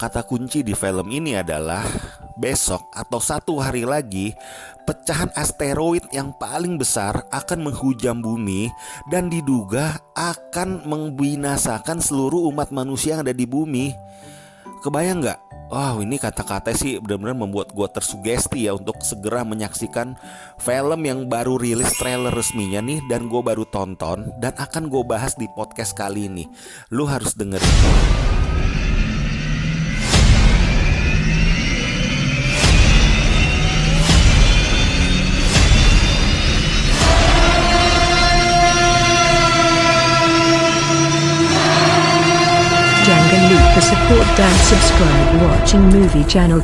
kata kunci di film ini adalah besok atau satu hari lagi pecahan asteroid yang paling besar akan menghujam bumi dan diduga akan membinasakan seluruh umat manusia yang ada di bumi. Kebayang nggak? Wow, ini kata-kata sih benar-benar membuat gue tersugesti ya untuk segera menyaksikan film yang baru rilis trailer resminya nih, dan gue baru tonton dan akan gue bahas di podcast kali ini. Lu harus dengerin. Jangan lupa support dan subscribe Watching Movie Channel.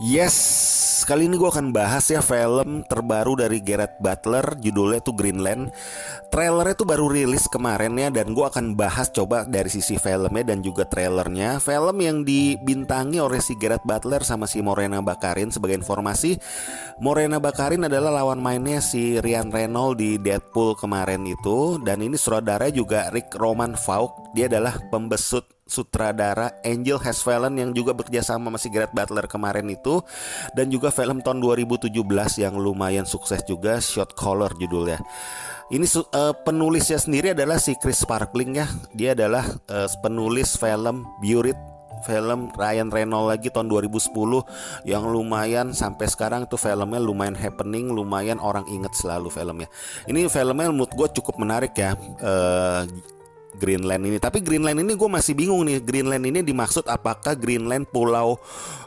Yes, kali ini gue akan bahas ya film terbaru dari Gerard Butler, judulnya tuh Greenland. Trailernya tuh baru rilis kemarin ya, dan gue akan bahas coba dari sisi filmnya dan juga trailernya. Film yang dibintangi oleh si Gerard Butler sama si Morena Baccarin. Sebagai informasi, Morena Baccarin adalah lawan mainnya si Ryan Reynolds di Deadpool kemarin itu. Dan ini sutradara juga Rick Roman Vaugh. Dia adalah pembesut sutradara Angel Has Fallen yang juga bekerja sama si Gerard Butler kemarin itu, dan juga film tahun 2017 yang lumayan sukses juga, Shot Caller judulnya. Ini penulisnya sendiri adalah si Chris Sparkling ya. Dia adalah penulis film Buried, film Ryan Reynolds lagi tahun 2010 yang lumayan sampai sekarang tuh filmnya lumayan happening, lumayan orang inget selalu filmnya. Ini filmnya menurut gue cukup menarik ya, Greenland ini. Tapi Greenland ini gue masih bingung nih. Greenland ini dimaksud apakah Greenland pulau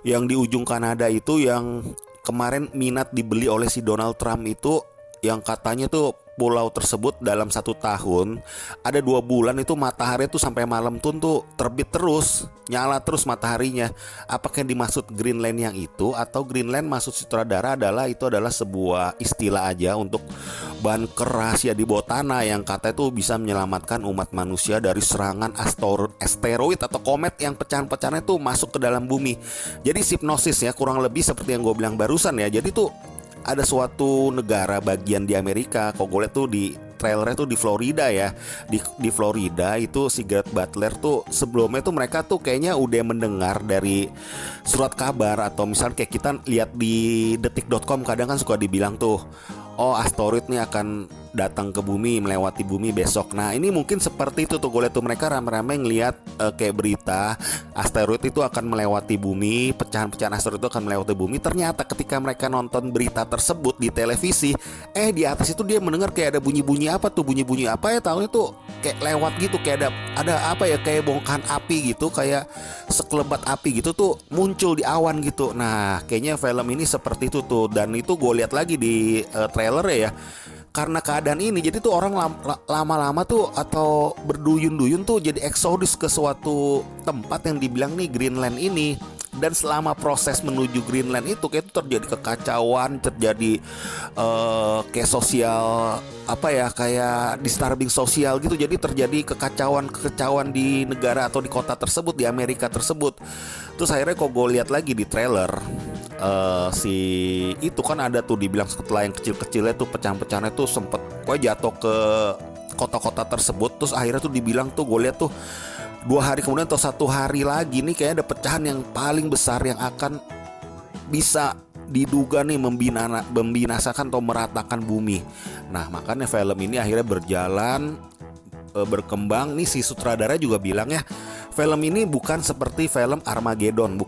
yang di ujung Kanada itu yang kemarin minat dibeli oleh si Donald Trump itu, yang katanya tuh pulau tersebut dalam 1 tahun ada 2 bulan itu matahari tuh sampai malam tuh terbit terus, nyala terus mataharinya. Apakah yang dimaksud Greenland yang itu, atau Greenland maksud sutradara adalah itu adalah sebuah istilah aja untuk bunker rahasia di bawah tanah yang katanya tuh bisa menyelamatkan umat manusia dari serangan asteroid atau komet yang pecahan-pecahannya tuh masuk ke dalam bumi. Jadi hipnosis ya, kurang lebih seperti yang gue bilang barusan ya. Jadi tuh ada suatu negara bagian di Amerika, kok gue liat tuh di trailernya tuh di Florida ya. Di Florida itu si Gerard Butler tuh sebelumnya tuh mereka tuh kayaknya udah mendengar dari surat kabar, atau misalnya kayak kita lihat di detik.com kadang kan suka dibilang tuh, oh asteroid nih akan datang ke bumi, melewati bumi besok. Nah ini mungkin seperti itu tuh, gue lihat tuh mereka rame-rame ngelihat kayak berita asteroid itu akan melewati bumi, pecahan-pecahan asteroid itu akan melewati bumi. Ternyata ketika mereka nonton berita tersebut di televisi, di atas itu dia mendengar kayak ada bunyi-bunyi apa tuh, bunyi-bunyi apa ya, tahunya tuh kayak lewat gitu, kayak ada apa ya, kayak bongkahan api gitu, kayak sekelebat api gitu tuh muncul di awan gitu. Nah kayaknya film ini seperti itu tuh, dan itu gue lihat lagi di trailer ya. Karena keadaan ini jadi tuh orang lama-lama tuh atau berduyun-duyun tuh jadi eksodus ke suatu tempat yang dibilang nih Greenland ini. Dan selama proses menuju Greenland itu kayak itu terjadi kekacauan, terjadi kayak sosial apa ya, kayak disturbing sosial gitu. Jadi terjadi kekacauan di negara atau di kota tersebut, di Amerika tersebut. Terus akhirnya kok gue lihat lagi di trailer, si itu kan ada tuh dibilang setelah yang kecil-kecilnya tuh pecahan-pecahannya tuh sempet jatuh ke kota-kota tersebut. Terus akhirnya tuh dibilang tuh, gue lihat tuh 2 hari kemudian atau 1 hari lagi nih kayaknya ada pecahan yang paling besar yang akan bisa diduga nih membinasakan atau meratakan bumi. Nah makanya film ini akhirnya berjalan berkembang. Nih si sutradara juga bilang ya, film ini bukan seperti film Armageddon,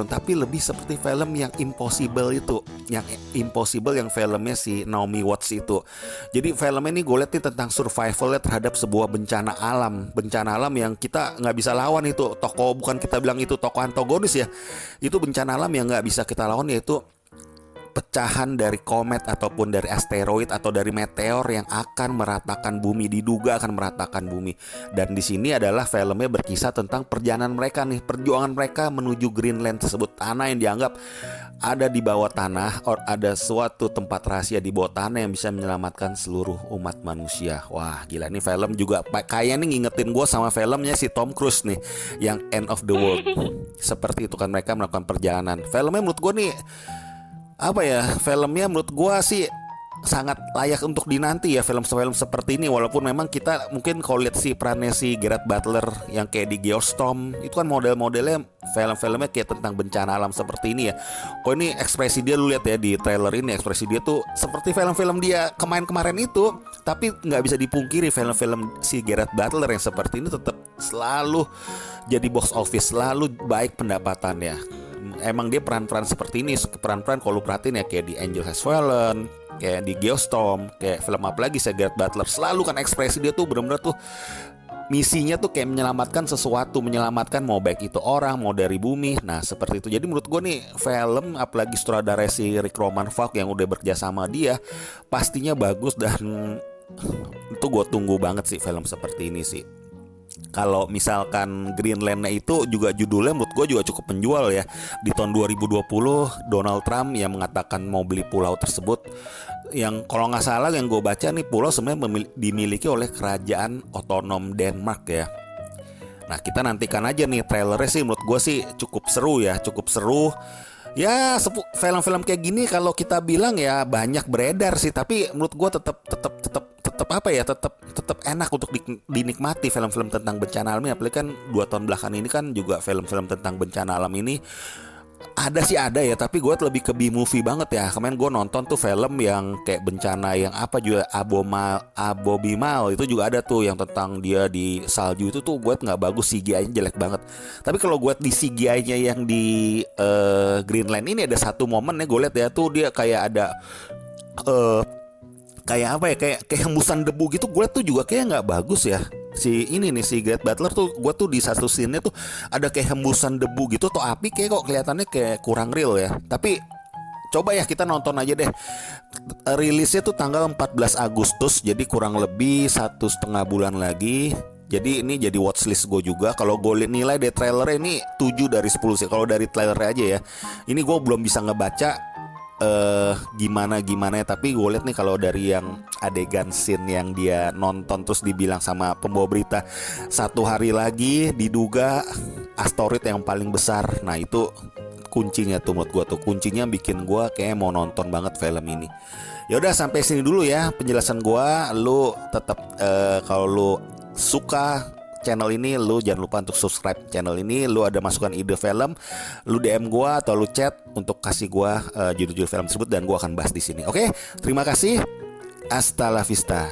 tapi lebih seperti film yang Impossible itu, yang Impossible yang filmnya si Naomi Watts itu. Jadi film ini gue lihat nih tentang survivalnya terhadap sebuah bencana alam yang kita nggak bisa lawan itu. Bukan kita bilang itu tokoh antagonis ya, itu bencana alam yang nggak bisa kita lawan, yaitu pecahan dari komet ataupun dari asteroid atau dari meteor yang akan meratakan bumi, diduga akan meratakan bumi. Dan di sini adalah filmnya berkisah tentang perjalanan mereka nih, perjuangan mereka menuju Greenland tersebut, tanah yang dianggap ada di bawah tanah, ada suatu tempat rahasia di bawah tanah yang bisa menyelamatkan seluruh umat manusia. Wah gila, nih film juga kayaknya ngingetin gue sama filmnya si Tom Cruise nih, yang End of the World. Seperti itu kan, mereka melakukan perjalanan. Filmnya menurut gue nih, apa ya, filmnya menurut gue sih sangat layak untuk dinanti ya film-film seperti ini. Walaupun memang kita mungkin kalau lihat si perannya si Gerard Butler yang kayak di Geostorm itu kan model-modelnya film-filmnya kayak tentang bencana alam seperti ini ya. Kok ini ekspresi dia, lu lihat ya di trailer ini, ekspresi dia tuh seperti film-film dia kemarin itu. Tapi nggak bisa dipungkiri film-film si Gerard Butler yang seperti ini tetap selalu jadi box office, selalu baik pendapatannya. Emang dia peran-peran seperti ini, peran-peran kalau lu perhatiin ya kayak di Angel Has Fallen, kayak di Geostorm, kayak film apa lagi si Gerard Butler, selalu kan ekspresi dia tuh bener-bener tuh misinya tuh kayak menyelamatkan sesuatu, menyelamatkan mau baik itu orang, mau dari bumi. Nah seperti itu. Jadi menurut gue nih film, apalagi sutradara si Rick Roman Falk yang udah bekerja sama dia, pastinya bagus. Dan itu gue tunggu banget sih film seperti ini sih. Kalau misalkan Greenland itu juga judulnya menurut gue juga cukup menjual ya. Di tahun 2020 Donald Trump yang mengatakan mau beli pulau tersebut, yang kalau nggak salah yang gue baca nih, pulau sebenarnya dimiliki oleh kerajaan otonom Denmark ya. Nah kita nantikan aja nih trailernya sih, menurut gue sih cukup seru ya, cukup seru. Ya film-film kayak gini kalau kita bilang ya banyak beredar sih, tapi menurut gue tetap apa ya, tetap enak untuk dinikmati film-film tentang bencana alam ini. Apalagi kan 2 tahun belakangan ini kan juga film-film tentang bencana alam ini ada ya, tapi gue lebih ke B-movie banget ya. Kemarin gue nonton tuh film yang kayak bencana yang apa juga, Abominable itu juga ada tuh, yang tentang dia di salju itu tuh gue nggak bagus, CGI-nya jelek banget. Tapi kalau gue di CGI-nya yang di Greenland ini ada satu momen ya, gue lihat ya tuh dia kayak ada kayak apa ya, kayak hembusan debu gitu. Gue tuh juga kayak nggak bagus ya. Si ini nih si Gerard Butler tuh, gue tuh di satu scene-nya tuh ada kayak hembusan debu gitu atau api, kayak kok kelihatannya kayak kurang real ya. Tapi coba ya kita nonton aja deh. Rilisnya tuh tanggal 14 Agustus, jadi kurang lebih 1,5 bulan lagi. Jadi ini jadi watchlist gue juga. Kalau gue nilai dari trailernya ini 7 dari 10 sih. Kalau dari trailernya aja ya. Ini gue belum bisa ngebaca gimana ya, tapi gue lihat nih kalau dari yang adegan scene yang dia nonton terus dibilang sama pembawa berita 1 hari lagi diduga asteroid yang paling besar. Nah itu kuncinya tuh menurut gue tuh, kuncinya bikin gue kayak mau nonton banget film ini. Ya udah sampai sini dulu ya penjelasan gue. Lu tetap kalau lu suka channel ini, lu jangan lupa untuk subscribe channel ini. Lu ada masukan ide film, lu DM gua atau lu chat untuk kasih gua judul-judul film tersebut dan gua akan bahas di sini. Oke, terima kasih. Hasta la vista.